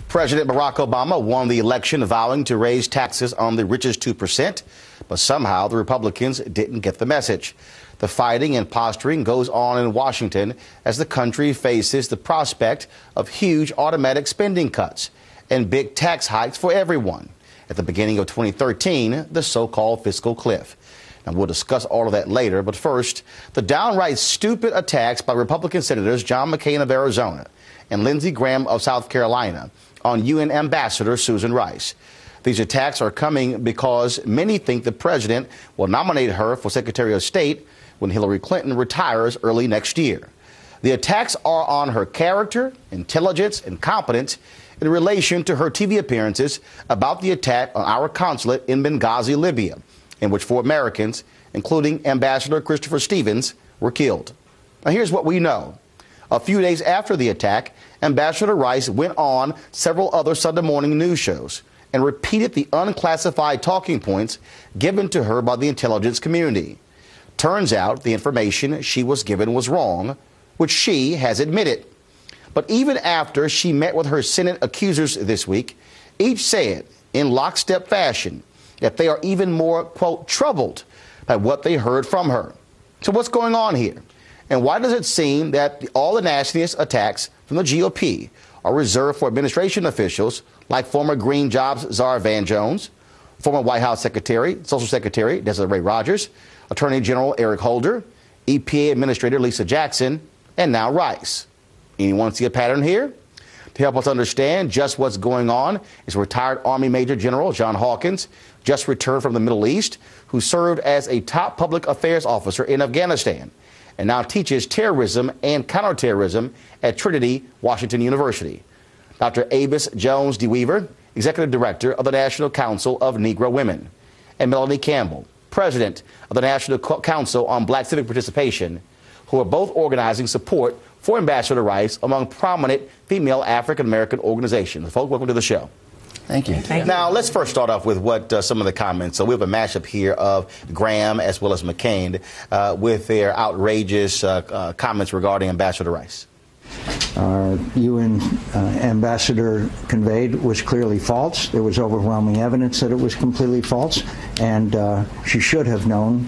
President Barack Obama won the election vowing to raise taxes on the richest 2%, but somehow the Republicans didn't get the message. The fighting and posturing goes on in Washington as the country faces the prospect of huge automatic spending cuts and big tax hikes for everyone. At the beginning of 2013, the so-called fiscal cliff. And we'll discuss all of that later, but first, the downright stupid attacks by Republican Senators John McCain of Arizona and Lindsey Graham of South Carolina on UN Ambassador Susan Rice. These attacks are coming because many think the president will nominate her for Secretary of State when Hillary Clinton retires early next year. The attacks are on her character, intelligence, and competence in relation to her TV appearances about the attack on our consulate in Benghazi, Libya, in which 4 Americans, including Ambassador Christopher Stevens, were killed. Now, here's what we know. A few days after the attack, Ambassador Rice went on several other Sunday morning news shows and repeated the unclassified talking points given to her by the intelligence community. Turns out the information she was given was wrong, which she has admitted. But even after she met with her Senate accusers this week, each said in lockstep fashion that they are even more, quote, troubled by what they heard from her. So what's going on here? And why does it seem that all the nastiest attacks from the GOP are reserved for administration officials like former Green Jobs czar Van Jones, former White House Secretary, Social Secretary Desiree Rogers, Attorney General Eric Holder, EPA Administrator Lisa Jackson, and now Rice? Anyone see a pattern here? To help us understand just what's going on is retired Army Major General John Hawkins, just returned from the Middle East, who served as a top public affairs officer in Afghanistan and now teaches terrorism and counterterrorism at Trinity Washington University. Dr. Avis Jones DeWeaver, Executive Director of the National Council of Negro Women, and Melanie Campbell, President of the National Council on Black Civic Participation, who are both organizing support for Ambassador Rice among prominent female African-American organizations. Folks, welcome to the show. Thank you. Now, let's first start off with what some of the comments. So we have a mashup here of Graham as well as McCain with their outrageous comments regarding Ambassador Rice. Our UN ambassador conveyed was clearly false. There was overwhelming evidence that it was completely false, and she should have known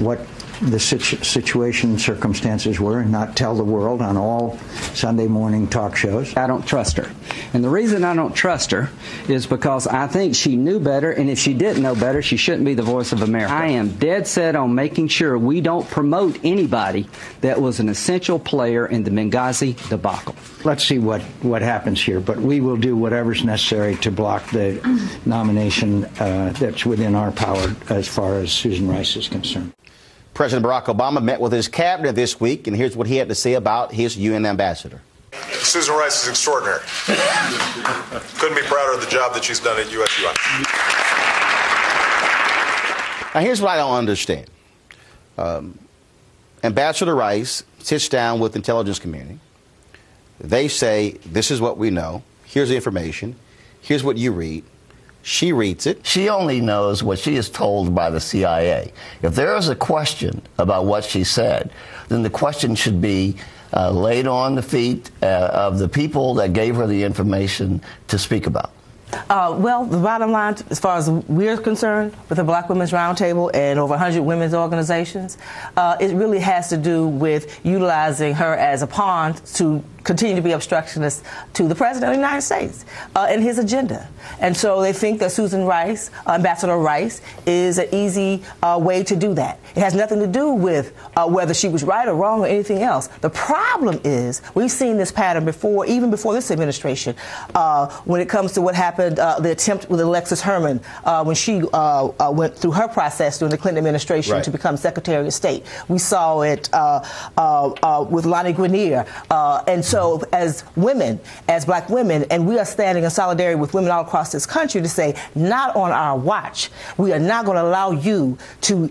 what the situation circumstances were and not tell the world on all Sunday morning talk shows. I don't trust her. And the reason I don't trust her is because I think she knew better, and if she didn't know better, she shouldn't be the voice of America. I am dead set on making sure we don't promote anybody that was an essential player in the Benghazi debacle. Let's see what happens here, but we will do whatever's necessary to block the nomination that's within our power as far as Susan Rice is concerned. President Barack Obama met with his cabinet this week, and here's what he had to say about his UN ambassador. Susan Rice is extraordinary. Couldn't be prouder of the job that she's done at USUI. Now, here's what I don't understand. Ambassador Rice sits down with the intelligence community. They say, this is what we know. Here's the information. Here's what you read. She reads it. She only knows what she is told by the CIA. If there is a question about what she said, then the question should be laid on the feet of the people that gave her the information to speak about. Well, the bottom line, as far as we're concerned, with the Black Women's Roundtable and over 100 women's organizations, it really has to do with utilizing her as a pawn to continue to be obstructionist to the President of the United States and his agenda. And so they think that Susan Rice, Ambassador Rice, is an easy way to do that. It has nothing to do with whether she was right or wrong or anything else. The problem is, we've seen this pattern before, even before this administration, when it comes to what happened, the attempt with Alexis Herman when she went through her process during the Clinton administration to become Secretary of State. We saw it with Lonnie Grenier. And so as women, as Black women, and we are standing in solidarity with women all across this country to say, not on our watch. We are not going to allow you to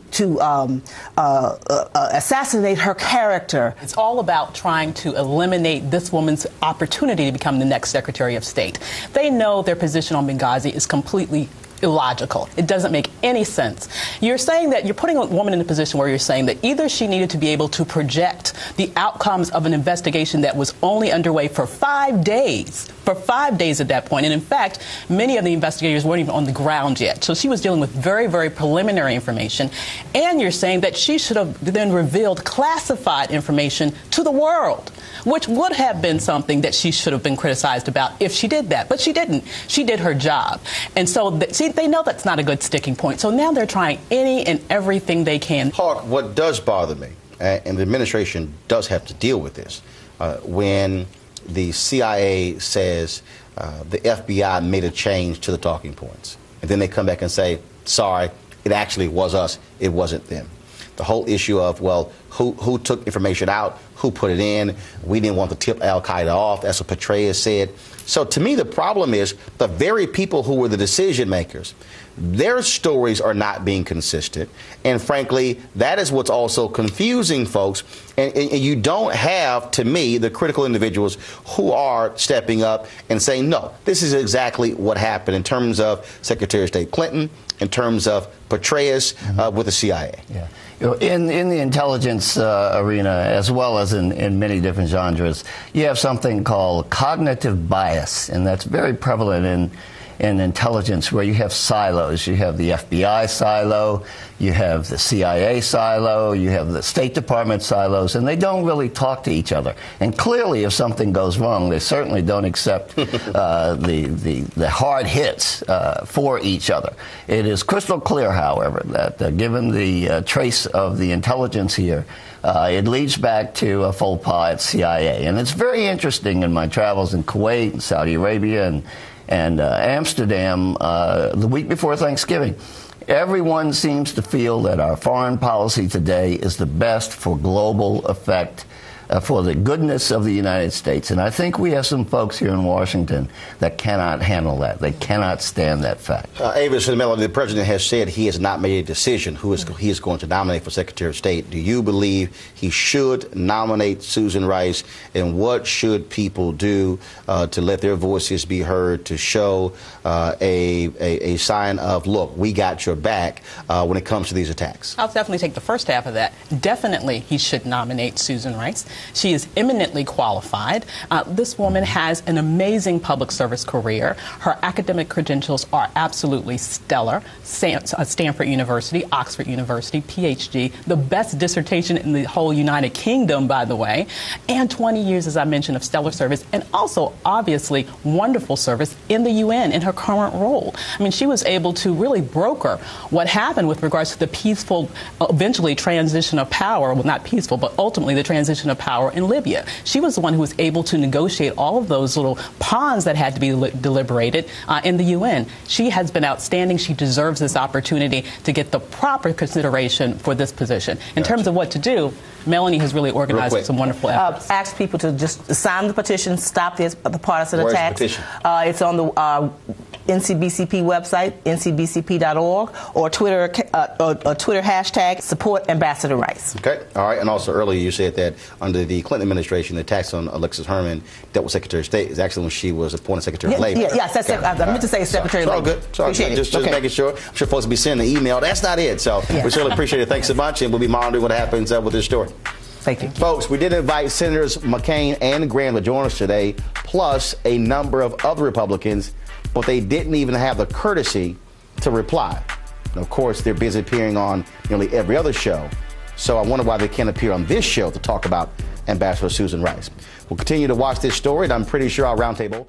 assassinate her character. It's all about trying to eliminate this woman's opportunity to become the next Secretary of State. They know their position on Benghazi is completely illogical. It doesn't make any sense. You're saying that you're putting a woman in a position where you're saying that either she needed to be able to project the outcomes of an investigation that was only underway for 5 days for 5 days at that point. And in fact, many of the investigators weren't even on the ground yet. So she was dealing with very, very preliminary information. And you're saying that she should have then revealed classified information to the world, which would have been something that she should have been criticized about if she did that. But she didn't. She did her job. And so they know that's not a good sticking point. So now they're trying any and everything they can. Hawk, what does bother me, and the administration does have to deal with this, when the CIA says the FBI made a change to the talking points, and then they come back and say, sorry, it actually was us, it wasn't them. The whole issue of, well, who took information out, who put it in, we didn't want to tip al-Qaeda off, that's what Petraeus said. So to me, the problem is the very people who were the decision makers, their stories are not being consistent. And frankly, that is what's also confusing folks. And you don't have, to me, the critical individuals who are stepping up and saying, no, this is exactly what happened in terms of Secretary of State Clinton, in terms of Petraeus with the CIA. Yeah. In the intelligence arena, as well as in many different genres, you have something called cognitive bias, and that's very prevalent in intelligence, where you have silos. You have the FBI silo, you have the CIA silo, you have the State Department silos, and they don't really talk to each other. And clearly, if something goes wrong, they certainly don't accept the hard hits for each other. It is crystal clear, however, that given the trace of the intelligence here, it leads back to a faux pas at CIA. And it's very interesting in my travels in Kuwait and Saudi Arabia and Amsterdam the week before Thanksgiving. Everyone seems to feel that our foreign policy today is the best for global effect, for the goodness of the United States. And I think we have some folks here in Washington that cannot handle that. They cannot stand that fact. Avis, the president has said he has not made a decision who he is going to nominate for Secretary of State. Do you believe he should nominate Susan Rice? And what should people do to let their voices be heard, to show a sign of, look, we got your back when it comes to these attacks? I'll definitely take the first half of that. Definitely he should nominate Susan Rice. She is eminently qualified. This woman has an amazing public service career. Her academic credentials are absolutely stellar. Stanford University, Oxford University, PhD, the best dissertation in the whole United Kingdom, by the way, and 20 years, as I mentioned, of stellar service, and also, obviously, wonderful service in the UN in her current role. I mean, she was able to really broker what happened with regards to the peaceful, eventually, transition of power. Well, not peaceful, but ultimately the transition of power in Libya. She was the one who was able to negotiate all of those little pawns that had to be deliberated in the UN. She has been outstanding. She deserves this opportunity to get the proper consideration for this position. In terms of what to do, Melanie has really organized some wonderful efforts. Ask people to just sign the petition, stop the partisan Where's attacks. the petition? It's on the NCBCP website, ncbcp.org, or Twitter hashtag support Ambassador Rice. Okay. All right. And also earlier you said that under the Clinton administration, the attacks on Alexis Herman dealt with Secretary of State is actually when she was appointed Secretary of Labor. Yes, that's I meant to say Secretary of Labor. It's all good. Just making sure. I'm sure folks will be sending an email. That's not it. So we certainly appreciate it. Thanks so much. And we'll be monitoring what happens with this story. Thank you. Folks, we did invite Senators McCain and Graham to join us today, plus a number of other Republicans, but they didn't even have the courtesy to reply. And of course, they're busy appearing on nearly every other show. So I wonder why they can't appear on this show to talk about Ambassador Susan Rice. We'll continue to watch this story, and I'm pretty sure our roundtable